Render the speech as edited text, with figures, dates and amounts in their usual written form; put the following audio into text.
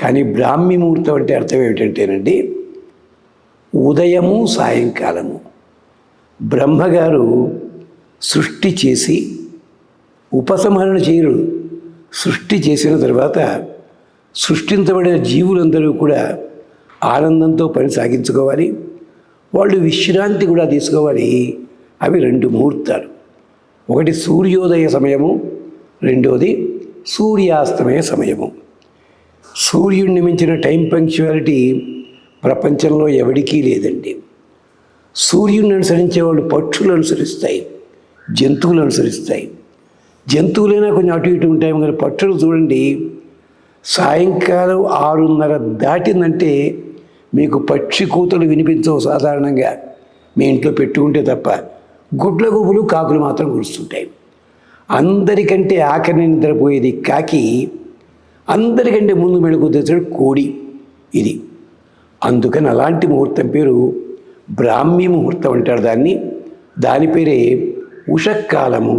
కానీ బ్రాహ్మీ ముహూర్తం అంటే అర్థం ఏమిటంటేనండి, ఉదయము సాయంకాలము బ్రహ్మగారు సృష్టి చేసి ఉపసంహరణ చేయరు. సృష్టి చేసిన తర్వాత సృష్టించబడిన జీవులందరూ కూడా ఆనందంతో పని సాగించుకోవాలి, వాళ్ళు విశ్రాంతి కూడా తీసుకోవాలి. అవి రెండు ముహూర్తాలు. ఒకటి సూర్యోదయ సమయము, రెండోది సూర్యాస్తమయ సమయము. సూర్యుడిని మించిన టైం పంక్చువాలిటీ ప్రపంచంలో ఎవరికీ లేదండి. సూర్యుడిని అనుసరించే వాళ్ళు పక్షులు అనుసరిస్తాయి, జంతువులు అనుసరిస్తాయి. జంతువులైనా కొంచెం అటు ఇటు ఉంటాయి, కానీ పక్షులు చూడండి, సాయంకాలం 6:30 దాటిందంటే మీకు పక్షి కూతలు వినిపించవు. సాధారణంగా మీ ఇంట్లో పెట్టుకుంటే తప్ప గుడ్ల గుబులు కాకులు మాత్రం కురుస్తుంటాయి. అందరికంటే ఆఖరిని నిద్రపోయేది కాకి, అందరికంటే ముందు మెళుకు తెచ్చాడు కోడి. ఇది అందుకని అలాంటి ముహూర్తం పేరు బ్రాహ్మీ ముహూర్తం అంటారు దాన్ని. దాని పేరే ఉషకాలము.